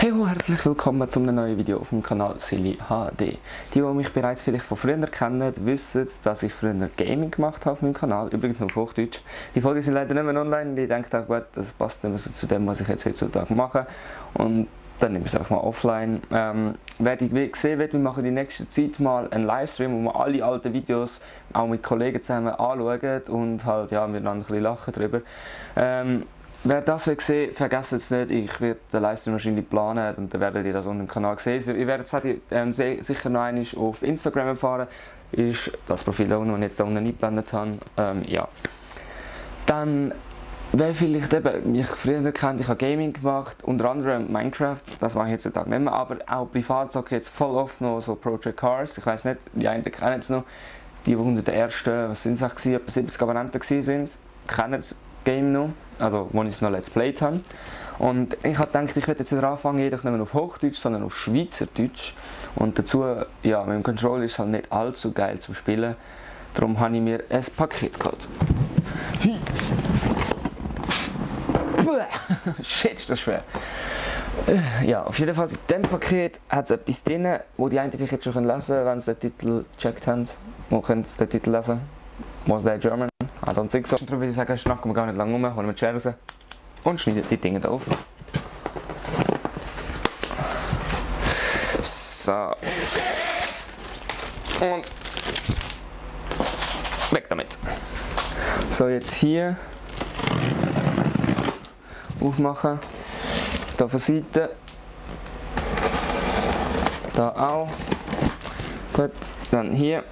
Hey ho, herzlich willkommen zu einem neuen Video auf dem Kanal Silly HD. Die mich bereits vielleicht von früher kennen, wissen, dass ich früher Gaming gemacht habe auf meinem Kanal, übrigens auf Hochdeutsch. Die Folgen sind leider nicht mehr online und ich denke auch, gut, das passt immer so zu dem, was ich jetzt heutzutage mache. Und dann nehme ich es einfach mal offline. Wer die gesehen wird, wir machen in nächster Zeit mal einen Livestream, wo wir alle alten Videos auch mit Kollegen zusammen anschauen und halt ja, miteinander ein bisschen lachen drüber. Wer das will sehen, vergesst es nicht, ich werde den Livestream wahrscheinlich planen und dann werdet ihr das unten im Kanal sehen. Also, ihr werdet es sicher noch einmal auf Instagram erfahren, ist das Profil da unten, das ich jetzt da unten eingeblendet habe. Ja. Dann, wer vielleicht eben mich früher kennt, ich habe Gaming gemacht, unter anderem Minecraft, das mache ich heutzutage nicht mehr, aber auch privat zocke ich jetzt voll oft noch so Project Cars. Ich weiß nicht, die einen kennen es noch, die unter den ersten, was sind es auch, etwa 70 Abonnenten sind, kennen das Game noch, also wo ich es noch Let's Played habe. Und ich habe gedacht, ich werde jetzt wieder anfangen, jedoch nicht mehr auf Hochdeutsch, sondern auf Schweizerdeutsch. Und dazu, ja, mit dem Controller ist es halt nicht allzu geil zum Spielen. Darum habe ich mir ein Paket geholt. Shit, ist das schwer. Ja, auf jeden Fall in diesem Paket hat es etwas drin, wo die einen vielleicht jetzt schon lesen können, wenn sie den Titel gecheckt haben. Wo können sie den Titel lesen? Was der German? I don't think so. Darum würde ich sagen, schnacken wir gar nicht lange rum, holen wir die Schere raus und schneiden die Dinge da auf. So. Und weg damit. So, jetzt hier aufmachen. Da auf der Seite. Da auch. Gut, dann hier.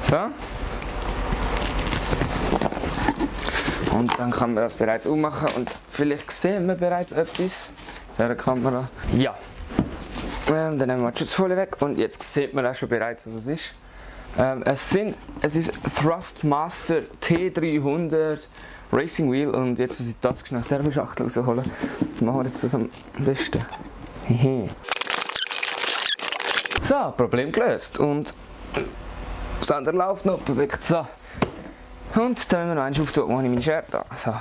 So. Und dann kann man das bereits ummachen und vielleicht sehen wir bereits etwas in der Kamera. Ja. Dann nehmen wir die Schutzfolie weg und jetzt sieht man auch schon bereits, was es ist. Es ist Thrustmaster T300 Racing Wheel und jetzt muss ich das schnell aus der Schachtel rausholen. Dann machen wir jetzt das am besten. So, Problem gelöst und das andere läuft noch, perfekt. So. Und dann müssen wir noch eins auftun, wo ich meine Schere da. So.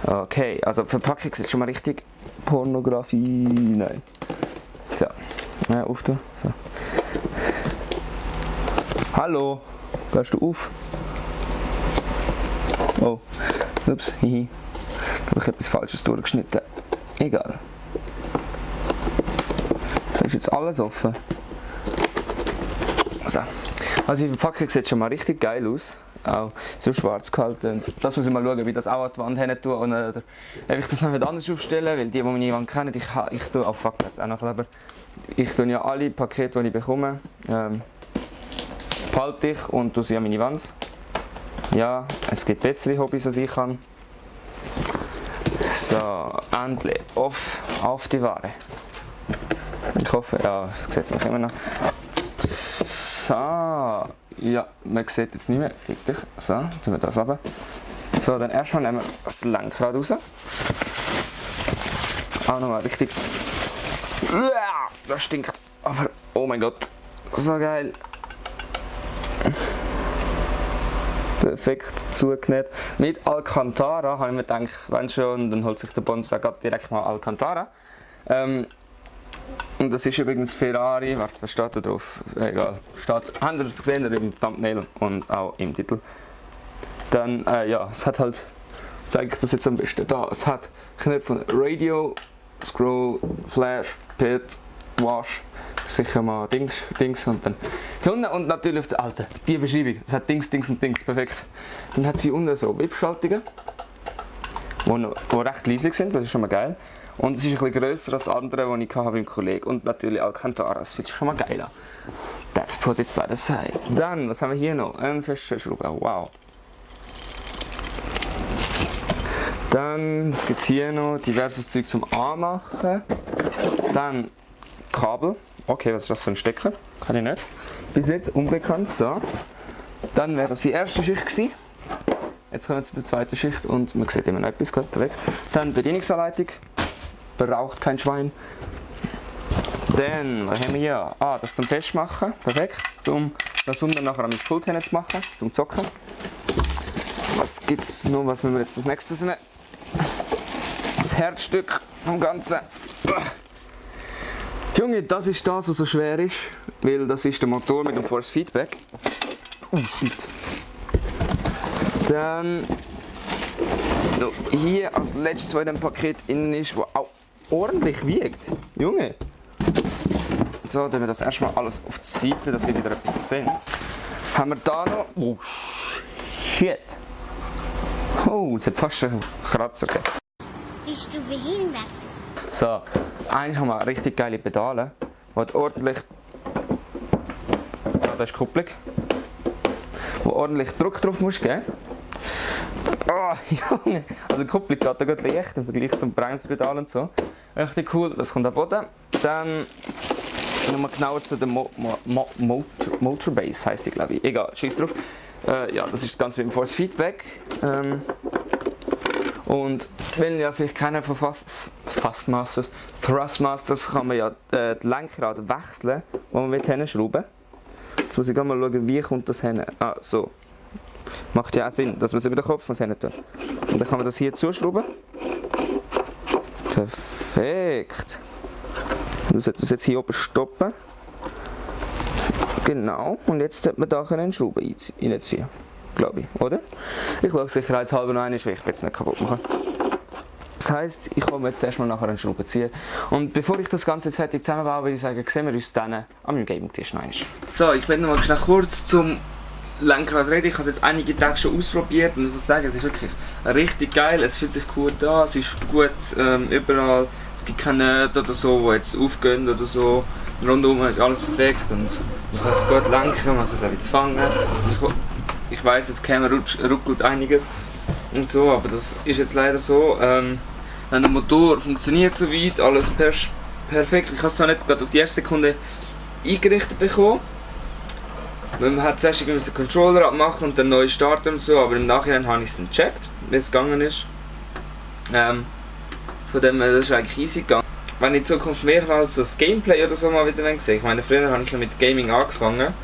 Okay, also die Verpackung sieht schon mal richtig Pornografie. Nein. So. Ja, auftun. So. Hallo, gehst du auf? Oh, ups, hihi. Ich habe etwas Falsches durchgeschnitten. Egal. Da ist jetzt alles offen. So. Also die Verpackung sieht schon mal richtig geil aus. Auch so schwarz gehalten. Das muss ich mal schauen, wie das auch an die Wand hin tue oder ob ich das noch nicht anders aufstellen, weil die meine Wand kennen, ich tue auf Fakt jetzt auch noch lieber. Ich tue ja alle Pakete, die ich bekomme, behalte ich und tue sie an meine Wand. Ja, es gibt bessere Hobbys als ich kann. So, endlich auf die Ware. Ich hoffe, ja, das sieht mich immer noch. So, ja, man sieht jetzt nicht mehr, fick dich. So, tun wir das runter. So, dann erstmal nehmen wir das Lenkrad raus. Auch nochmal richtig. Das stinkt, aber oh mein Gott, so geil. Perfekt zugenäht. Mit Alcantara habe ich mir gedacht, wenn schon, dann holt sich der Bonsa direkt mal Alcantara. Und das ist übrigens Ferrari, warte, was steht da drauf? Egal, steht, habt ihr das gesehen im Thumbnail und auch im Titel. Dann, ja, es hat halt, zeige ich das jetzt am besten da, es hat Knöpfe von Radio, Scroll, Flash, Pit, Wash, sicher mal Dings und dann hier unten und natürlich auf der alten, die Beschreibung, es hat Dings und Dings, perfekt. Dann hat sie unten so WIP-Schaltungen, die recht leislich sind, das ist schon mal geil. Und es ist ein bisschen grösser als andere, die ich hatte beim Kollegen. Und natürlich Alcantara, das fühlt sich schon mal geil an. That's put it by the side. Dann, was haben wir hier noch? Ein Feststellschrauber, wow. Dann, was gibt es hier noch? Diverses Zeug zum Anmachen. Dann Kabel. Okay, was ist das für ein Stecker? Kann ich nicht. Bis jetzt unbekannt, so. Dann wäre das die erste Schicht gewesen. Jetzt kommen wir zu der zweiten Schicht und man sieht immer noch etwas, gut, perfekt. Dann Bedienungsanleitung. Braucht kein Schwein. Dann, was haben wir hier? Ah, das zum Festmachen, perfekt. Um das unten nachher an mein Pult zu machen, zum Zocken. Was gibt's noch? Was müssen wir jetzt als nächstes nehmen? Das Herzstück vom Ganzen. Junge, das ist das, was so schwer ist, weil das ist der Motor mit dem Force Feedback. Oh shit. Dann noch hier als letztes, was in dem Paket innen ist, was auch ordentlich wiegt. Junge. So, dann wir das erstmal alles auf die Seite, dass ihr wieder etwas seht. Haben wir da noch. Oh shit. Oh, es hat fast einen Kratzer gegeben. Bist du behindert? So, eigentlich haben wir richtig geile Pedale, die ordentlich. Ja, das ist die Kupplung. Wo ordentlich Druck drauf muss geben. Oh, Junge! Also die Kupplung geht da gut leicht im Vergleich zum Bremspedal und so. Richtig cool, das kommt am Boden. Dann nochmal genauer zu der Motorbase, heisst die, glaube ich. Egal, schieß drauf. Ja, das ist das Ganze mit dem Force Feedback. Und wenn ja vielleicht keiner von Thrustmasters kann man ja die Lenkrad wechseln, wo man mit hinschrauben. Jetzt muss ich mal schauen, wie kommt das hin. Ah, so. Macht ja auch Sinn, dass man es über den Kopf hin tun. Und dann kann man das hier zuschrauben. Perfekt. Und dann sollte das jetzt hier oben stoppen. Genau. Und jetzt sollte man da einen Schrauben reinziehen. Glaube ich, oder? Ich schaue sicherheitshalber noch einmal, weil ich will es nicht kaputt machen. Das heisst, ich komme jetzt erstmal nachher einen Schrauben ziehen. Und bevor ich das Ganze jetzt fertig zusammenbaue, würde ich sagen, sehen wir uns dann an meinem Gaming-Tisch noch einmal. So, ich werde noch mal kurz zum Lenkrad reden. Ich habe es jetzt einige Tage schon ausprobiert und ich muss sagen, es ist wirklich richtig geil. Es fühlt sich gut an, es ist gut überall. Es gibt keine Nähte oder so, die jetzt aufgehen oder so. Rundum ist alles perfekt und man kann es gut lenken, man kann es auch wieder fangen. Ich weiss, jetzt ruckelt einiges und so, aber das ist jetzt leider so. Der Motor funktioniert soweit, alles perfekt. Ich habe es zwar nicht gerade auf die erste Sekunde eingerichtet bekommen. Man hat zuerst den Controller abmachen und dann neu starten und so, aber im Nachhinein habe ich es dann gecheckt, wie es gegangen ist. Von dem her, das ist eigentlich easy gegangen. Wenn ich in Zukunft mehrmals so das Gameplay oder so mal wieder sehe, ich meine, früher habe ich mit Gaming angefangen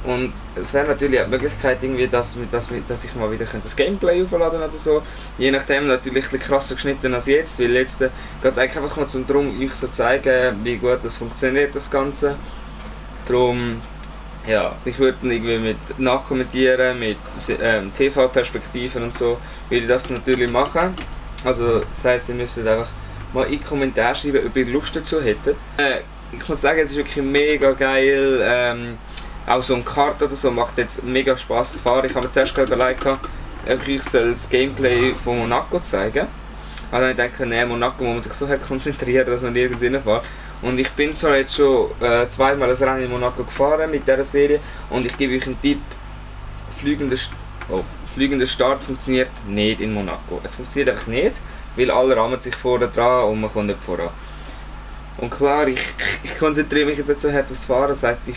und es wäre natürlich eine Möglichkeit, irgendwie, dass ich mal wieder das Gameplay aufladen oder so. Je nachdem natürlich ein bisschen krasser geschnitten als jetzt, weil jetzt geht es eigentlich einfach mal darum, euch zu zeigen, wie gut das funktioniert, das Ganze. Darum, ja, ich würde irgendwie mit nachkommentieren, mit TV-Perspektiven und so, würde ich das natürlich machen. Also das heisst, ihr müsst einfach mal in die Kommentare schreiben, ob ihr Lust dazu hättet. Ich muss sagen, es ist wirklich mega geil. Auch so ein Kart oder so macht jetzt mega Spaß zu fahren. Ich habe mir zuerst überlegt, ob ich das Gameplay von Monaco zeigen. Aber dann dachte ich, nee, Monaco muss man sich so konzentrieren, dass man nirgends reinfährt. Und ich bin zwar jetzt schon zweimal ein Rennen in Monaco gefahren mit dieser Serie und ich gebe euch einen Tipp, fliegender Start funktioniert nicht in Monaco. Es funktioniert einfach nicht, weil alle rammen sich vorne dran und man kommt nicht voran. Und klar, ich konzentriere mich jetzt nicht so hart aufs Fahren, das heisst, ich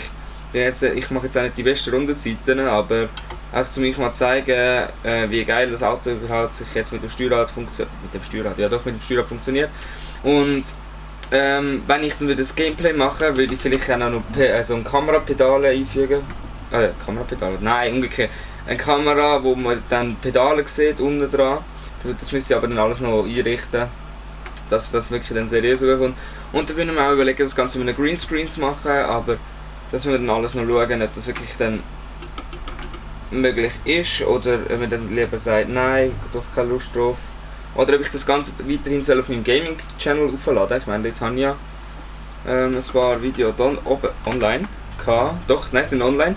mache jetzt auch nicht die besten Rundenzeiten, aber auch zu mich mal zeigen, wie geil das Auto überhaupt sich jetzt mit dem Steuerrad funktioniert. Und wenn ich dann wieder das Gameplay mache, würde ich vielleicht auch noch so ein Kamerapedale einfügen. Kamerapedale? Nein, umgekehrt. Eine Kamera, wo man dann Pedale sieht unten dran. Das müsst ihr aber dann alles noch einrichten, dass das wirklich dann seriös rüberkommt. Und dann würden wir auch überlegen, das Ganze mit einem Greenscreen zu machen, aber das müssen wir dann alles noch schauen, ob das wirklich dann möglich ist oder ob man dann lieber sagt, nein, ich habe doch keine Lust drauf. Oder ob ich das Ganze weiterhin auf meinem Gaming-Channel aufladen. Ich meine, dort habe ich ja ein paar Videos online gehabt. Doch, nein, sind online.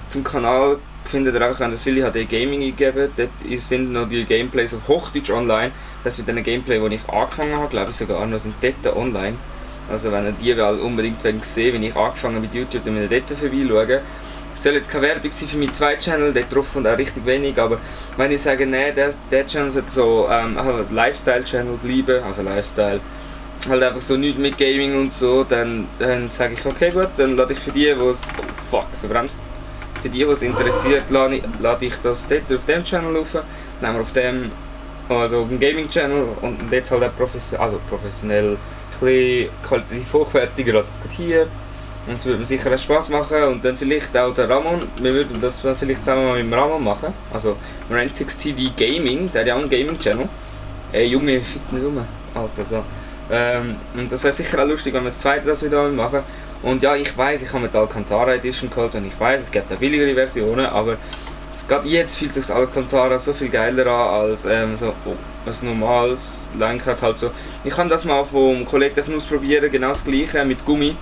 Zum Kanal findet ihr auch, wenn ihr Silly HD Gaming eingeben, dort sind noch die Gameplays auf Hochdeutsch online. Das mit den Gameplay, die ich angefangen habe, glaube ich sogar noch, sind dort online. Also wenn ihr die unbedingt sehen, wenn ich angefangen habe mit YouTube, dann müsst ihr dort vorbeischauen. Es soll jetzt keine Werbung sein für meinen zweiten Channel, dort drauf kommt auch richtig wenig, aber wenn ich sage, nein, der Channel sollte so ein Lifestyle-Channel bleiben, also Lifestyle, halt einfach so nichts mit Gaming und so, dann sage ich, okay gut, dann lade ich für die, die es, für die es interessiert, lade ich das dort auf dem Channel auf, dann haben wir auf dem Gaming-Channel und dort halt auch professionell, ein bisschen qualitativ hochwertiger als jetzt hier. Und es würde mir sicher auch Spaß machen und dann vielleicht auch der Ramon, wir würden das vielleicht zusammen mal mit dem Ramon machen. Also Rentix TV Gaming, der hat ja auch einen Gaming-Channel. Junge, fick nicht rum, Alter, so. Und das wäre sicher auch lustig, wenn wir das zweite das wieder machen. Und ja, ich weiss, ich habe mir die Alcantara Edition geholt und ich weiss, es gibt auch billigere Versionen, aber gerade jetzt fühlt sich das Alcantara so viel geiler an als so ein normales Lenkrad halt so. Ich habe das mal vom Kollegen ausprobieren, genau das gleiche mit Gummi.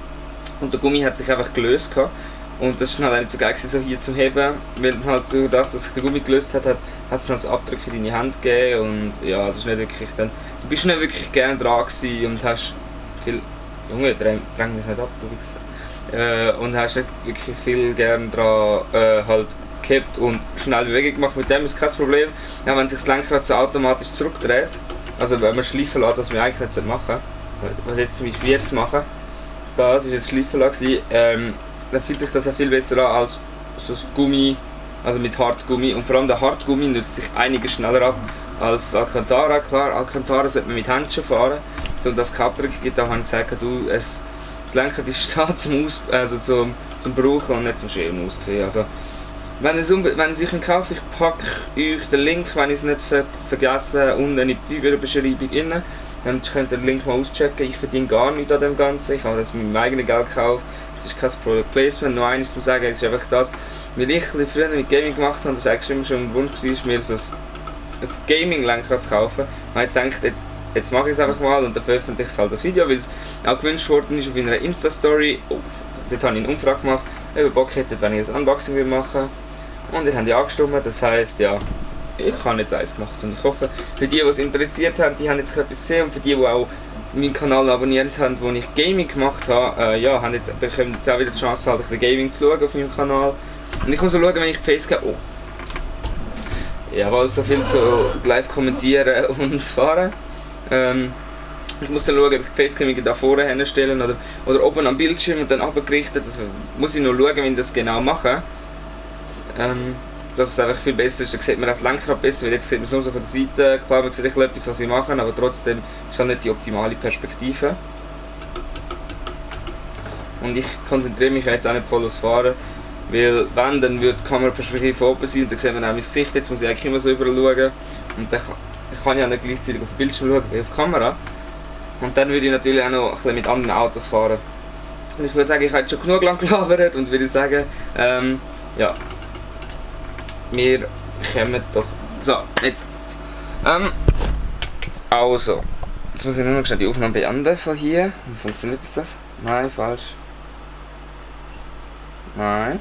Und der Gummi hat sich einfach gelöst gehabt. Und das war halt nicht so geil so hier zum Heben, weil dann halt so dass sich der Gummi gelöst hat es dann so Abdrücke in deine Hand gegeben und ja, es ist nicht wirklich dann, du bist nicht wirklich gerne dran gewesen und hast viel, Junge, dräng mich nicht ab, du Wichser. Und hast nicht wirklich viel gerne dran halt gehabt und schnell Bewegung gemacht, mit dem ist kein Problem. Ja, wenn sich das Lenkrad so automatisch zurückdreht, also wenn man schleifen lässt, was wir eigentlich nicht machen, was jetzt zum Beispiel jetzt machen, das ist jetzt schleifen lassen, dann fühlt sich das auch viel besser an als so das Gummi, also mit Hartgummi. Und vor allem der Hartgummi nützt sich einiges schneller ab als Alcantara. Klar, Alcantara sollte man mit Händchen fahren, um das keine Abdrücke gibt. Da habe ich gesagt, das Lenkrad ist da zum Brauchen und nicht zum Schämen aussehen. Also, wenn ihr es euch kauft, ich packe euch den Link, wenn ich es nicht vergesse, unten in die Videobeschreibung rein. Dann könnt ihr den Link mal auschecken. Ich verdiene gar nichts an dem Ganzen. Ich habe das mit meinem eigenen Geld gekauft. Das ist kein Product Placement. Noch eines zu sagen, es ist einfach das, weil ich früher mit Gaming gemacht habe, das war eigentlich immer schon ein Wunsch, mir so ein Gaming-Lenkrad zu kaufen. Ich habe jetzt gedacht, jetzt mache ich es einfach mal und dann veröffentliche ich halt das Video, weil es auch gewünscht worden ist auf einer Insta-Story. Dort habe ich eine Umfrage gemacht, ob ihr Bock hättet, wenn ich ein Unboxing machen will. Und ihr habt ja angestimmt, das heisst, ja, ich habe jetzt eins gemacht und ich hoffe, für die es interessiert haben, die haben jetzt etwas gesehen und für die auch meinen Kanal abonniert haben, wo ich Gaming gemacht habe, ja, bekommen jetzt auch wieder die Chance, halt ein bisschen Gaming zu schauen auf meinem Kanal. Und ich muss so schauen, wenn ich Facecam... Jawohl, so viel zu live kommentieren und fahren. Ich muss dann schauen, ob ich die Facecam da vorne hinstellen oder oben am Bildschirm und dann runtergerichtet. Das muss ich noch schauen, wie ich das genau mache. Dass es einfach viel besser ist, dann sieht man das Lenkrad besser, weil jetzt sieht man es nur so von der Seite. Klar, man sieht etwas, was ich mache, aber trotzdem ist halt nicht die optimale Perspektive. Und ich konzentriere mich jetzt auch nicht voll aufs Fahren, weil wenn, dann würde die Kameraperspektive oben sein und dann sieht man auch mein Gesicht, jetzt muss ich eigentlich immer so überall schauen. Und dann kann ich auch nicht gleichzeitig auf den Bildschirm schauen wie auf die Kamera. Und dann würde ich natürlich auch noch ein bisschen mit anderen Autos fahren. Und ich würde sagen, ich habe jetzt schon genug lang gelabert und würde sagen, ja. Wir kommen doch... So, jetzt... Also... Jetzt muss ich nur noch schnell die Aufnahme beenden von hier. Wie funktioniert das? Nein, falsch. Nein.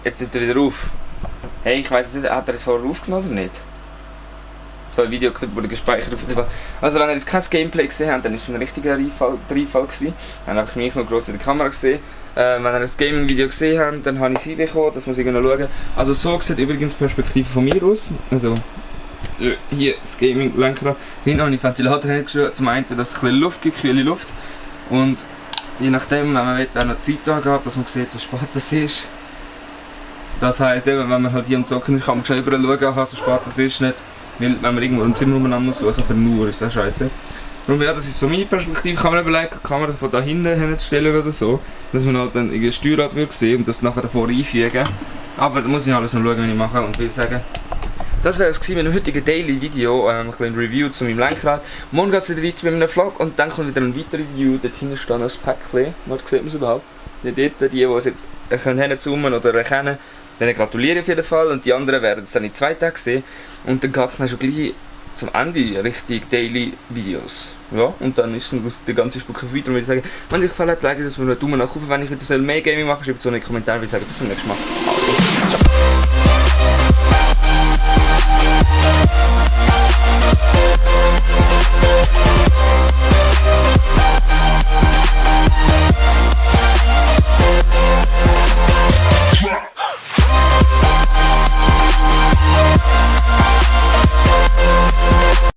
Jetzt nimmt er wieder auf. Hey, ich weiß nicht, hat er das vorher aufgenommen oder nicht? So, ein Videoclip wurde gespeichert auf jeden Fall. Also wenn ihr jetzt kein Gameplay gesehen habt, dann ist es ein richtiger Reinfall gewesen. Dann habe ich mich noch gross in der Kamera gesehen. Wenn ihr das Gaming-Video gesehen habt, dann habe ich es hinbekommen, das muss ich noch schauen. Also so sieht übrigens die Perspektive von mir aus. Also hier das Gaming-Lenkrad. Hinten habe ich Ventilator hingeschrieben, zum einen, dass es ein bisschen Luft gibt, kühle Luft. Und je nachdem, wenn man auch noch Zeit da hat, dass man sieht, wie spät das ist. Das heisst, eben, wenn man halt hier am Zocken ist, kann man schnell überall schauen, so spät das ist nicht. Weil wenn man irgendwo im Zimmer umeinander muss suchen für nur, ist das scheiße. Darum ja, das ist so meine Perspektive. Kann man überlegen, die Kamera von da hinten hinstellen oder so. Dass man halt dann ein Steuerrad wird sehen und das nachher davor einfügen. Aber da muss ich alles noch schauen, wie ich mache und will sagen. Das wäre es mit einem heutigen Daily Video, ein kleines Review zu meinem Lenkrad. Morgen geht es wieder weiter mit einem Vlog und dann kommt wieder ein weiteres Review. Dort hinten steht noch ein Päckchen. Dort sieht man es überhaupt. Die es jetzt hinzoomen oder erkennen, denen gratuliere ich auf jeden Fall und die anderen werden es dann in 2 Tagen sehen. Und dann geht es dann schon gleich zum Ende Richtung Daily Videos. Ja, und dann ist der ganze Spuk weiter und würde ich sagen, wenn es euch gefallen hat, like es mir einen Daumen nach oben, wenn ich wieder mehr Gaming mache, schreibt es so in die Kommentare, würde ich sagen, bis zum nächsten Mal.